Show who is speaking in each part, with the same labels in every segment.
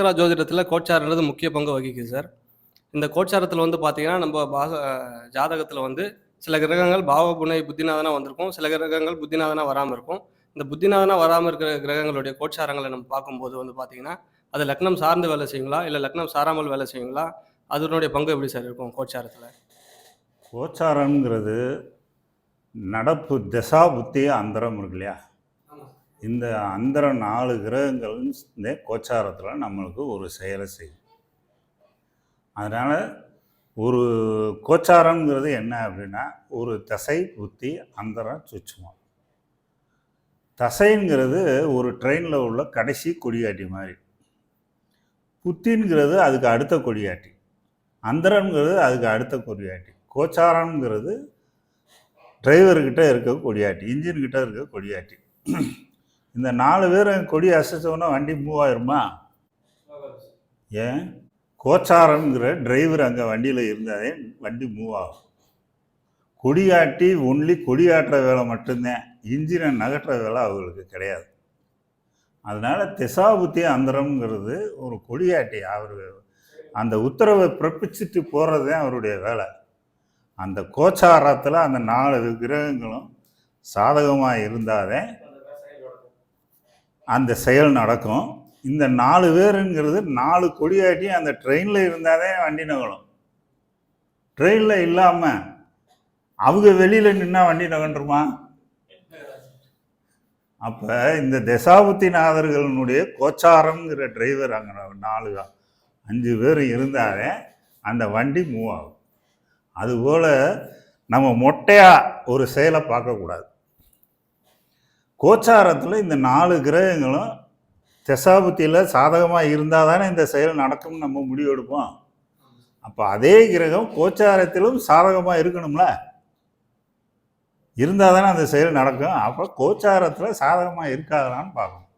Speaker 1: பாஸ்கரா ஜோதிடத்தில கோச்சாரன்றது முக்கிய பங்கு வகிக்குது சார். இந்த கோச்சாரத்தில வந்து பார்த்தீங்கன்னா, நம்ப ஜாதகத்தில வந்து சில கிரகங்கள் பாவ, புனை, புத்திநாதனா வந்திருக்கும். சில கிரகங்கள் புத்திநாதனா வராம இருக்கும். இந்த புத்திநாதனா வராம இருக்கிற கிரகங்களுடைய கோச்சாரங்கள நம்ம பார்க்கும்போது வந்து பார்த்தீங்கன்னா, அது லக்னம் சார்ந்து வேலை செய்யுங்களா? இல்ல லக்னம் சாராமல் வேலை செய்யுங்களா? அதனுடைய பங்கு எப்படி சார் இருக்கும் கோச்சாரத்தில?
Speaker 2: கோச்சாரங்கிறது நடப்பு தசா புத்தி அந்தரம் இருக்கு இல்லையா? இந்த அந்தரம் 4 கிரகங்கள் இந்த கோச்சாரத்தில் நம்மளுக்கு ஒரு செயலை செய்யும். அதனால் ஒரு கோச்சாரங்கிறது என்ன அப்படின்னா, ஒரு தசை புத்தி அந்தரம் சுட்சுமம். தசைங்கிறது ஒரு ட்ரெயினில் உள்ள கடைசி கொடியாட்டி மாதிரி, புத்தின்கிறது அதுக்கு அடுத்த கொடியாட்டி, அந்தரங்கிறது அதுக்கு அடுத்த கொடியாட்டி, கோச்சாரங்கிறது டிரைவர்கிட்ட இருக்க கொடியாட்டி, இன்ஜின்கிட்ட இருக்க கொடியாட்டி. இந்த 4 பேரும் கொடி அசைச்சோன்னா வண்டி மூவ் ஆயிருமா? ஏன்? கோச்சாரங்கிற டிரைவர் அங்கே வண்டியில் இருந்தாலே வண்டி மூவ் ஆகும். கொடியாட்டி ஒன்லி கொடியாட்டுற வேலை மட்டும்தான், இன்ஜினை நகட்டுற வேலை அவங்களுக்கு கிடையாது. அதனால் திசாபுத்தி அந்தரம்ங்கிறது ஒரு கொடியாட்டி. அவர் அந்த உத்தரவை பிறப்பிச்சுட்டு போகிறது தான் அவருடைய வேலை. அந்த கோச்சாரத்தில் அந்த 4 கிரகங்களும் சாதகமாக இருந்தாலே அந்த செயல் நடக்கும். இந்த 4 பேருங்கிறது 4 கொடியாட்டி அந்த ட்ரெயினில் இருந்தாலே வண்டி நகலும். ட்ரெயினில் இல்லாமல் அவங்க வெளியில் நின்னா வண்டி நகண்டுருமா? அப்போ இந்த தசாபுத்திநாதர்களுடைய கோச்சாரங்கிற டிரைவர் அங்கே 4-5 பேர் இருந்தாலே அந்த வண்டி மூவ் ஆகும். அதுபோல் நம்ம மொட்டையாக ஒரு செயலை பார்க்கக்கூடாது. கோச்சாரத்தில் இந்த 4 கிரகங்களும் தசாபுத்தியில் சாதகமாக இருந்தால் தானே இந்த செயல் நடக்கும்னு நம்ம முடிவு எடுப்போம். அப்போ அதே கிரகம் கோச்சாரத்திலும் சாதகமாக இருக்கணும்ல, இருந்தால் தானே அந்த செயல் நடக்கும். அப்போ கோச்சாரத்தில் சாதகமாக இருக்காதான்னு பார்க்கணும்.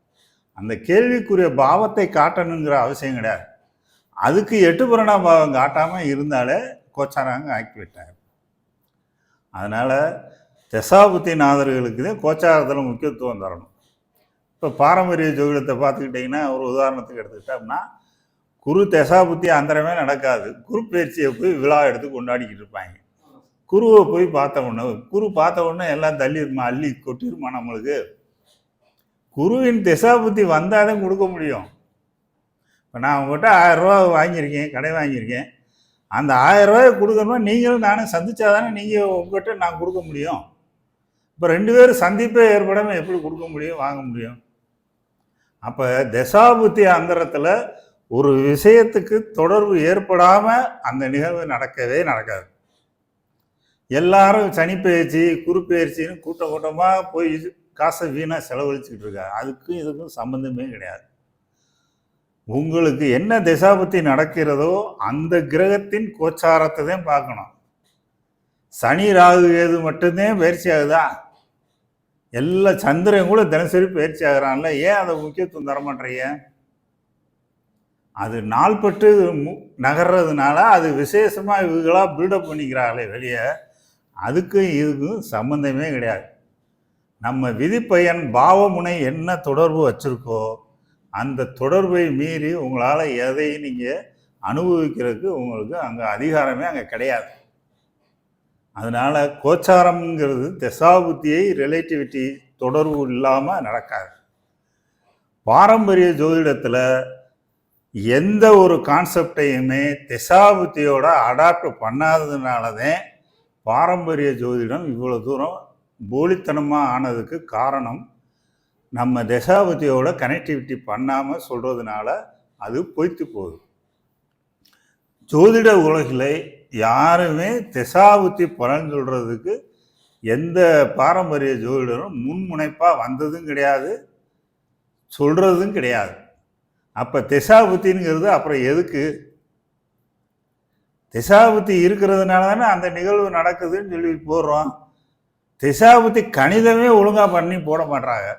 Speaker 2: அந்த கேள்விக்குரிய பாவத்தை காட்டணுங்கிற அவசியம் கிடையாது. அதுக்கு 8 புரணா பாவம் காட்டாமல் இருந்தாலே கோச்சாரங்க ஆக்டிவேட் ஆகும். அதனால் தசாபுத்திநாதர்களுக்கு தான் கோச்சாரத்தில் முக்கியத்துவம் தரணும். இப்போ பாரம்பரிய ஜோதிடத்தை பார்த்துக்கிட்டிங்கன்னா, ஒரு உதாரணத்துக்கு எடுத்துக்கிட்டோம்னா, குரு தசாபுத்தி அந்தரமே நடக்காது. குரு பயிற்சியை போய் விழா எடுத்து கொண்டாடிக்கிட்டு இருப்பாங்க. குருவை போய் குரு பார்த்த உடனே எல்லாம் தள்ளிடுமா, அள்ளி கொட்டிடுமா நம்மளுக்கு? குருவின் தசாபுத்தி வந்தால் தான் கொடுக்க முடியும். இப்போ நான் உங்கள்கிட்ட 1000 ரூபா வாங்கியிருக்கேன், கடை வாங்கியிருக்கேன். அந்த 1000 ரூபாயை கொடுக்கணும்னா நீங்களும் நானும் சந்திச்சா தானே நீங்கள் உங்கள்கிட்ட நான் கொடுக்க முடியும். இப்போ 2 பேரும் சந்திப்பே ஏற்படாமல் எப்படி கொடுக்க முடியும், வாங்க முடியும்? அப்போ தசாபுத்தி அந்தரத்தில் ஒரு விஷயத்துக்கு தொடர்பு ஏற்படாமல் அந்த நிகழ்வு நடக்கவே நடக்காது. எல்லாரும் சனிப்பெயர்ச்சி குறுப்பெயர்ச்சின்னு கூட்டமாக போய் காசை வீணாக செலவழிச்சுக்கிட்டு இருக்காங்க. அதுக்கும் இதுக்கும் சம்மந்தமே கிடையாது. உங்களுக்கு என்ன தசாபுத்தி நடக்கிறதோ அந்த கிரகத்தின் கோச்சாரத்தை தான் பார்க்கணும். சனி ராகு ஏது மட்டும்தான் பயிற்சி ஆகுதா? எல்லா சந்திரன் கூட தினசரி பயிற்சி ஆகிறான்ல, ஏன் அதை முக்கியத்துவம் தரமாட்டீங்க? அது நாள்பட்டு நகர்றதுனால அது விசேஷமாக இவங்களாக பில்டப் பண்ணிக்கிறாங்களே வெளியே, அதுக்கும் இதுக்கும் சம்மந்தமே கிடையாது. நம்ம விதிப்பயன் பாவமுனை என்ன தொடர்பு வச்சுருக்கோ அந்த தொடர்பை மீறி உங்களால் எதையும் நீங்கள் அனுபவிக்கிறதுக்கு உங்களுக்கு அங்கே அதிகாரமே அங்கே கிடையாது. அதனால் கோச்சாரம்ங்கிறது தசாபுத்தியை ரிலேட்டிவிட்டி தொடர்பு இல்லாமல் நடக்காது. பாரம்பரிய ஜோதிடத்தில் எந்த ஒரு கான்செப்டையுமே தசாபுத்தியோட அடாப்ட் பண்ணாததுனால தான் பாரம்பரிய ஜோதிடம் இவ்வளோ தூரம் போலித்தனமாக ஆனதுக்கு காரணம். நம்ம தசாபுத்தியோட கனெக்டிவிட்டி பண்ணாமல் சொல்கிறதுனால அது பொய்த்து போகுது. ஜோதிட உலகில் யாருமே தசாபுத்தி பலன் சொல்கிறதுக்கு எந்த பாரம்பரிய ஜோதிடரும் முன்முனைப்பாக வந்ததும் கிடையாது, சொல்கிறதும் கிடையாது. அப்போ தசாபுத்திங்கிறது அப்புறம் எதுக்கு? தசாபுத்தி இருக்கிறதுனால தானே அந்த நிகழ்வு நடக்குதுன்னு சொல்லி போடுறோம். தசாபுத்தி கணிதமே ஒழுங்காக பண்ணி போட மாட்டாங்க.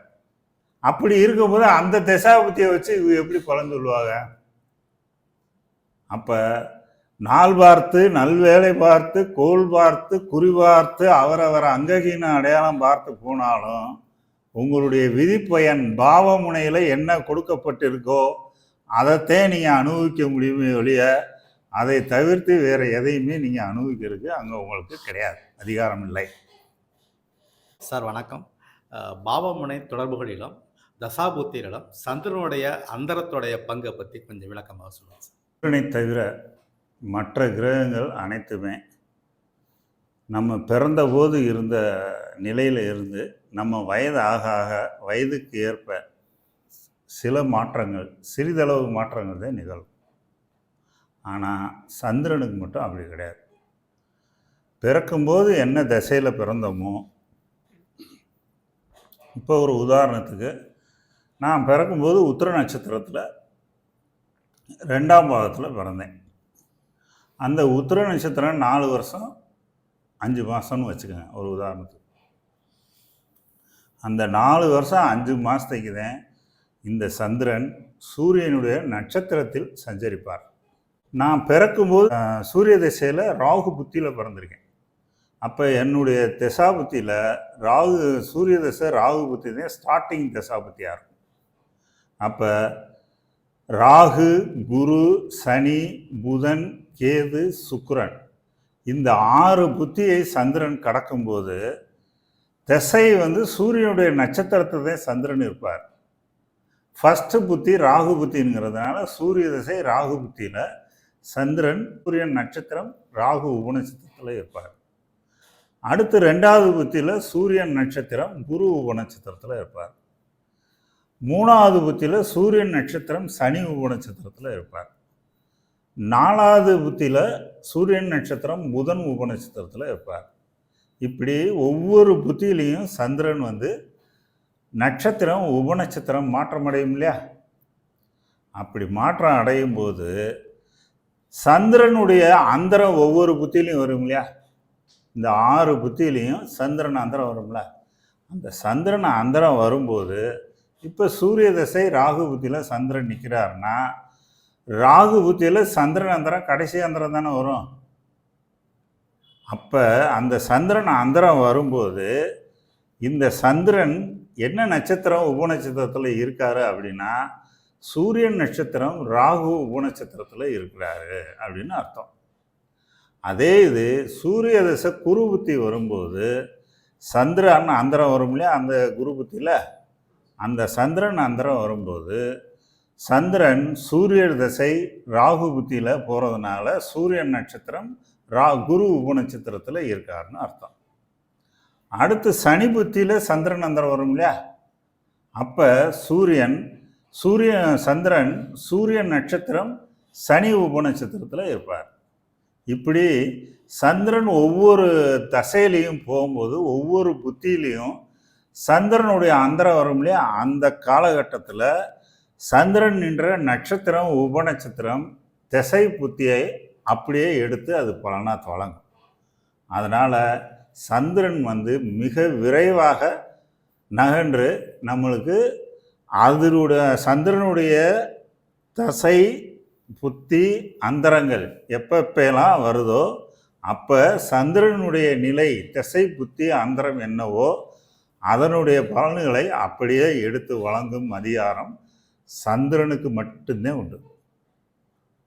Speaker 2: அப்படி இருக்கும்போது அந்த தசாபுத்தியை வச்சு இவங்க எப்படி பலன் சொல்லுவாங்க? அப்போ நாள் பார்த்து நல்வேலை பார்த்து கோல் பார்த்து குறி பார்த்து அவரவர் அங்ககீன அடையாளம் பார்த்து போனாலும் உங்களுடைய விதிப்பயன் பாவமுனையில் என்ன கொடுக்கப்பட்டிருக்கோ அதைத்தே நீங்கள் அனுபவிக்க முடியுமே ஒழிய அதை தவிர்த்து வேறு எதையுமே நீங்கள் அனுபவிக்கிறதுக்கு அங்கே உங்களுக்கு கிடையாது, அதிகாரம் இல்லை.
Speaker 3: சார் வணக்கம். பாவமுனை தொடர்புகளிலும் தசாபுத்திகளிலும் சந்திரனுடைய அந்தரத்துடைய பங்கை பற்றி கொஞ்சம் விளக்கமாக சொல்லுங்கள் சார்.
Speaker 2: சந்திரனை தவிர மற்ற கிரகங்கள் அனைத்துமே நம்ம பிறந்தபோது இருந்த நிலையில் இருந்து நம்ம வயது ஆக ஆக வயதுக்கு ஏற்ப சில மாற்றங்கள், சிறிதளவு மாற்றங்கள் தான் நிகழும். ஆனால் சந்திரனுக்கு மட்டும் அப்படி கிடையாது. பிறக்கும்போது என்ன திசையில் பிறந்தோமோ, இப்போ ஒரு உதாரணத்துக்கு நான் பிறக்கும்போது உத்திர நட்சத்திரத்தில் 2ஆம் பாகத்தில் பிறந்தேன். அந்த உத்திர நட்சத்திரம் 4 வருஷம் 5 மாதம்னு வச்சுக்கோங்க ஒரு உதாரணத்துக்கு. அந்த 4 வருஷம் 5 மாதத்துக்கு தான் இந்த சந்திரன் சூரியனுடைய நட்சத்திரத்தில் சஞ்சரிப்பார். நான் பிறக்கும்போது சூரிய திசையில் ராகு புத்தியில் பிறந்திருக்கேன். அப்போ என்னுடைய திசாபுத்தியில் சூரிய திசை ராகு புத்தி தான் ஸ்டார்டிங் திசாபுத்தியாக இருக்கும். அப்போ ராகு, குரு, சனி, புதன், கேது, சுக்கிரன் இந்த 6 புத்தியை சந்திரன் கடக்கும்போது திசை சூரியனுடைய நட்சத்திரத்தை தான் சந்திரன் இருப்பார். ஃபஸ்ட்டு புத்தி ராகு புத்திங்கிறதுனால சூரிய திசை ராகு புத்தியில் சந்திரன் சூரியன் நட்சத்திரம் ராகு உபநட்சத்திரத்தில் இருப்பார். அடுத்து 2வது புத்தியில் சூரியன் நட்சத்திரம் குரு உபநட்சத்திரத்தில் இருப்பார். 3வது புத்தியில் சூரியன் நட்சத்திரம் சனி உபநட்சத்திரத்தில் இருப்பார். 4வது புத்தியில் சூரியன் நட்சத்திரம் புதன் உபநட்சத்திரத்தில் இருப்பார். இப்படி ஒவ்வொரு புத்தியிலையும் சந்திரன் நட்சத்திரம் உபநட்சத்திரம் மாற்றம் அடையும் இல்லையா? அப்படி மாற்றம் அடையும் போது சந்திரனுடைய அந்தரம் ஒவ்வொரு புத்தியிலையும் வரும் இல்லையா? இந்த 6 புத்தியிலையும் சந்திரன் அந்தரம் வரும்ல. அந்த சந்திரன் அந்தரம் வரும்போது இப்போ சூரிய தசை ராகு புத்தியில் சந்திரன் நிற்கிறாருன்னா ராகு புத்தியில் சந்திரன் அந்தரம் கடைசி அந்தரம் தானே வரும். அப்போ அந்த சந்திரன் அந்தரம் வரும்போது இந்த சந்திரன் என்ன நட்சத்திரம் உபநட்சத்திரத்தில் இருக்காரு அப்படின்னா சூரியன் நட்சத்திரம் ராகு உபநட்சத்திரத்தில் இருக்கிறாரு அப்படின்னு அர்த்தம். அதே இது சூரிய தசை குரு புத்தி வரும்போது சந்திரன் அந்தரம் வரும் இல்லையா? அந்த குரு புத்தியில் அந்த சந்திரன் அந்தரம் வரும்போது சந்திரன் சூரிய தசை ராகு புத்தியில் போகிறதுனால சூரியன் நட்சத்திரம் குரு உபநட்சத்திரத்தில் இருக்காருன்னு அர்த்தம். அடுத்து சனி புத்தியில் சந்திரன் அந்தரம் வரும் இல்லையா? அப்போ சந்திரன் சூரியன் நட்சத்திரம் சனி உபநட்சத்திரத்தில் இருப்பார். இப்படி சந்திரன் ஒவ்வொரு தசையிலையும் போகும்போது ஒவ்வொரு புத்தியிலையும் சந்திரனுடைய அந்தரம் வரும் இல்லையா? அந்த காலகட்டத்தில் சந்திரன் நின்ற நட்சத்திரம் உபநட்சத்திரம் திசை புத்தியை அப்படியே எடுத்து அது பலனாக வழங்கும். அதனால் சந்திரன் மிக விரைவாக நகன்று நம்மளுக்கு அதனுடைய சந்திரனுடைய தசை புத்தி அந்தரங்கள் எப்பெல்லாம் வருதோ அப்போ சந்திரனுடைய நிலை திசை புத்தி அந்தரம் என்னவோ அதனுடைய பலன்களை அப்படியே எடுத்து வழங்கும் அதிகாரம் சந்திரனுக்கு மட்டும்தான் உண்டு.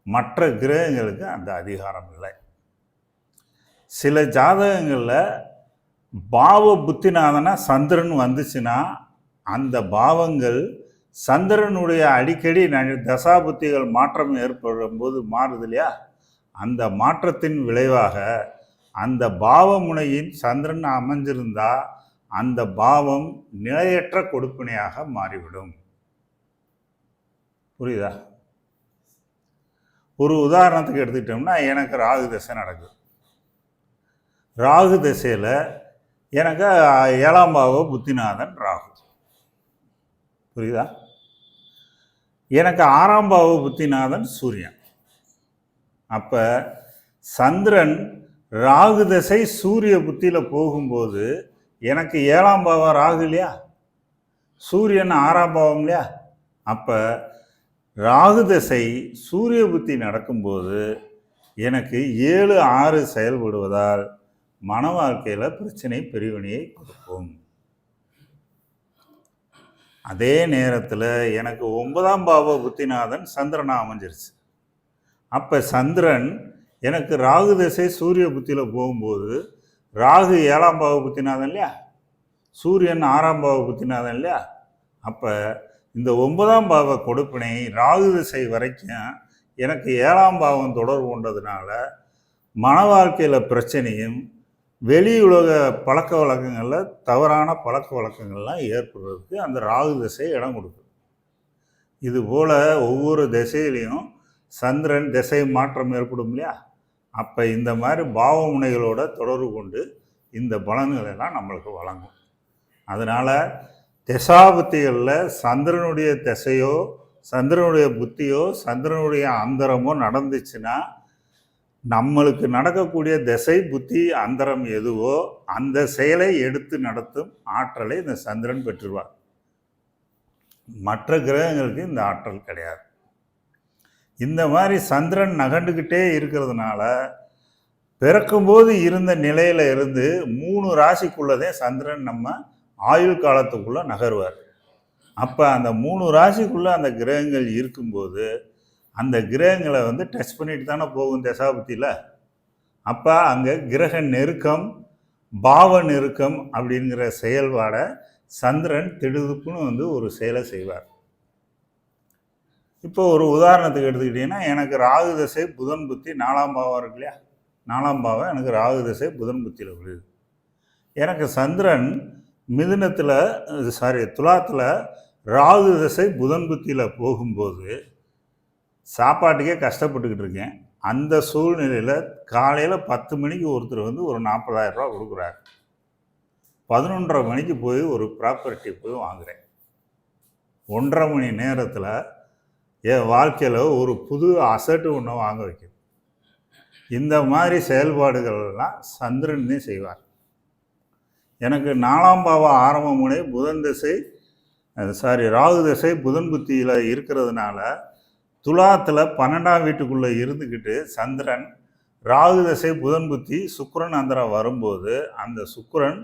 Speaker 2: மற்ற கிரகங்களுக்கு அந்த அதிகாரம் இல்லை. சில ஜாதகங்களில் பாவ புத்திநாதனா சந்திரன் வந்துச்சுன்னா அந்த பாவங்கள் சந்திரனுடைய அடிக்கடி தசாபுத்திகள் மாற்றம் ஏற்படும் போது மாறுது இல்லையா? அந்த மாற்றத்தின் விளைவாக அந்த பாவமுனையின் சந்திரன் அமைஞ்சிருந்தா அந்த பாவம் நிலையற்ற கொடுப்பினையாக மாறிவிடும். புரியுதா? ஒரு உதாரணத்துக்கு எடுத்துக்கிட்டோம்னா எனக்கு ராகு தசை நடக்குது. ராகு தசையில் எனக்கு 7ஆம் பாவ புத்திநாதன் ராகு. புரியுதா? எனக்கு 6ஆம் பாவ புத்திநாதன் சூரியன். அப்போ சந்திரன் ராகு தசை சூரிய புத்தியில் போகும்போது எனக்கு 7ஆம் பாவம் ராகு இல்லையா? சூரியன் 6ஆம் பாவம் இல்லையா? அப்போ ராகு தசை சூரிய புத்தி நடக்கும்போது எனக்கு 7, 6 செயல்படுவதால் மன வாழ்க்கையில் பிரச்சனை பெருவினையை கொடுக்கும். அதே நேரத்தில் எனக்கு 9ஆம் பாவ புத்திநாதன் சந்திரனாக அமைஞ்சிருச்சு. அப்போ சந்திரன் எனக்கு ராகு திசை சூரிய புத்தியில் போகும்போது, ராகு 7ஆம் பாவ புத்திநாதன் இல்லையா, சூரியன் 6ஆம் பாவ புத்திநாதன் இல்லையா. அப்போ இந்த 9ஆம் பாவ கொடுப்பினை ராகு திசை வரைக்கும் எனக்கு 7ஆம் பாவம் தொடர்பு கொண்டதுனால மன வாழ்க்கையில் பிரச்சனையும் வெளி உலக பழக்க வழக்கங்களில் தவறான பழக்க வழக்கங்கள்லாம் ஏற்படுறதுக்கு அந்த ராகு திசை இடம் கொடுக்குது. இதுபோல் ஒவ்வொரு திசையிலையும் சந்திரன் திசை மாற்றம் ஏற்படும் இல்லையா. அப்போ இந்த மாதிரி பாவ முனைகளோட தொடர்பு கொண்டு இந்த பலன்கள் எல்லாம் நம்மளுக்கு வழங்கும். அதனால் திசாபுத்திகளில் சந்திரனுடைய திசையோ சந்திரனுடைய புத்தியோ சந்திரனுடைய அந்தரமோ நடந்துச்சுன்னா நம்மளுக்கு நடக்கக்கூடிய திசை புத்தி அந்தரம் எதுவோ அந்த செயலை எடுத்து நடத்தும் ஆற்றலை இந்த சந்திரன் பெற்றுவார். மற்ற கிரகங்களுக்கு இந்த ஆற்றல் கிடையாது. இந்த மாதிரி சந்திரன் நகண்டுக்கிட்டே இருக்கிறதுனால பிறக்கும்போது இருந்த நிலையில இருந்து 3 ராசிக்குள்ளதே சந்திரன் நம்ம ஆயுள் காலத்துக்குள்ள நகர்வார். அப்போ அந்த 3 ராசிக்குள்ள அந்த கிரகங்கள் இருக்கும்போது அந்த கிரகங்களை டச் பண்ணிட்டு தானே போகும் தசாபுத்தியில். அப்போ அங்கே கிரக நெருக்கம் பாவ நெருக்கம் அப்படிங்கிற செயல்பாடை சந்திரன் திடுதுப்புன்னு ஒரு செயலை செய்வார். இப்போ ஒரு உதாரணத்துக்கு எடுத்துக்கிட்டிங்கன்னா, எனக்கு ராகு திசை புதன் புத்தி 4ஆம் பாவம் இருக்கு இல்லையா, 4ஆம் பாவம் எனக்கு ராகு திசை புதன் புத்தியில் விழுது. எனக்கு சந்திரன் துலாத்தில் ராகு திசை புதன் புத்தியில் போகும்போது சாப்பாட்டுக்கே கஷ்டப்பட்டுக்கிட்டு இருக்கேன். அந்த சூழ்நிலையில் காலையில் 10 மணிக்கு ஒருத்தர் ஒரு 40,000 ரூபா கொடுக்குறாரு. 11:30 மணிக்கு போய் ஒரு ப்ராப்பர்ட்டி போய் வாங்குகிறேன். 1.5 மணி நேரத்தில் என் வாழ்க்கையில் ஒரு புது அசட்டு ஒன்று வாங்க வைக்கும். இந்த மாதிரி செயல்பாடுகள்லாம் சந்திரன் தான் செய்வார். எனக்கு 4ஆம் பாவ ஆரம்ப முனை புதன் திசை ராகு திசை புதன் புத்தியில் இருக்கிறதுனால துலாத்தில் 12ஆம் வீட்டுக்குள்ளே இருந்துக்கிட்டு சந்திரன் ராகு திசை புதன் புத்தி சுக்கிரன் அந்தரம் வரும்போது அந்த சுக்கிரன்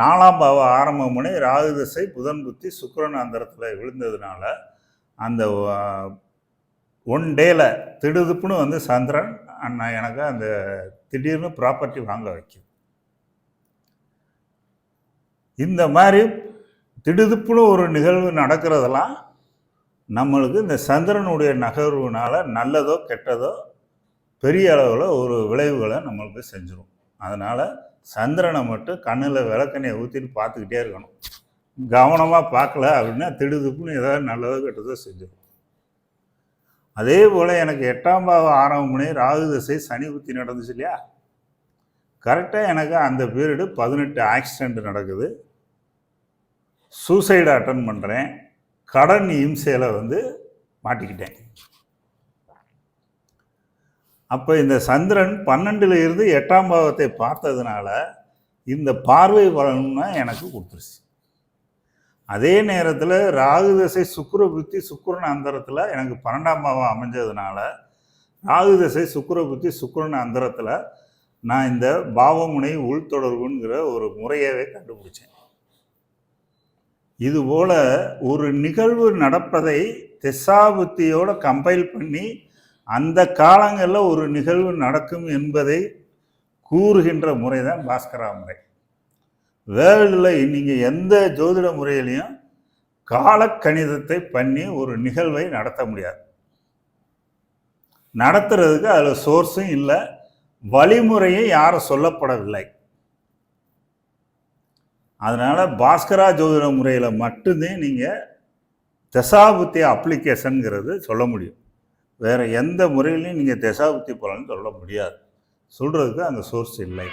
Speaker 2: 4ஆம் பாவ ஆரம்ப முனை ராகு திசை புதன் புத்தி சுக்கிரன் அந்தரத்தில் விழுந்ததுனால அந்த 1 டேல திடுதுப்புன்னு சந்திரன் எனக்கு அந்த திடீர்னு ப்ராப்பர்ட்டி வாங்க வைக்கும். இந்த மாதிரி திடுதுப்புன்னு ஒரு நிகழ்வு நடக்கிறதெல்லாம் நம்மளுக்கு இந்த சந்திரனுடைய நகர்வுனால நல்லதோ கெட்டதோ பெரிய அளவில் ஒரு விளைவுகளை நம்மளுக்கு செஞ்சிடும். அதனால் சந்திரனை மட்டும் கண்ணில் விளக்கெண்ணெயை ஊற்றிட்டு பார்த்துக்கிட்டே இருக்கணும். கவனமாக பார்க்கல அப்படின்னா திடுதுப்புன்னு ஏதாவது நல்லதோ கெட்டதோ செஞ்சிடும். அதே போல் எனக்கு 8ஆம் பாவ ஆரம்ப முனை ராகு திசை சனி புத்தி நடந்துச்சு இல்லையா. கரெக்டாக எனக்கு அந்த பீரியடு 18 ஆக்சிடெண்ட் நடக்குது. சூசைடு அட்டன் பண்ணுறேன். கடன் இம்சையில் மாட்டிக்கிட்டேன். அப்போ இந்த சந்திரன் 12ல் இருந்து 8ஆம் பாவத்தை பார்த்ததுனால இந்த பார்வை பலன்னா எனக்கு கொடுத்துருச்சு. அதே நேரத்தில் ராகு திசை சுக்கிர புத்தி சுக்கிரன் அந்தரத்தில் எனக்கு 12ஆம் பாவம் அமைஞ்சதுனால ராகு திசை சுக்கிர புத்தி சுக்கிரன் அந்தரத்தில் நான் இந்த பாவமுனை உள்தொடர்புங்கிற ஒரு முறையவே கண்டுபிடிச்சேன். இதுபோல் ஒரு நிகழ்வு நடப்பதை திசாபுத்தியோடு கம்பைல் பண்ணி அந்த காலங்களில் ஒரு நிகழ்வு நடக்கும் என்பதை கூறுகின்ற முறை தான் பாஸ்கரா முறை. வேர்ல்டில் நீங்கள் எந்த ஜோதிட முறையிலையும் காலக்கணிதத்தை பண்ணி ஒரு நிகழ்வை நடத்த முடியாது. நடத்துறதுக்கு அதில் சோர்ஸும் இல்லை, வழிமுறையும் யாரும் சொல்லப்படவில்லை. அதனால் பாஸ்கரா ஜோதிட முறையில் மட்டும்தான் நீங்கள் தசாபுத்தி அப்ளிகேஷனுங்கிறது சொல்ல முடியும். வேறு எந்த முறையிலையும் நீங்கள் தசாபுத்தி பலன் சொல்ல முடியாது. சொல்கிறதுக்கு அந்த சோர்ஸ் இல்லை.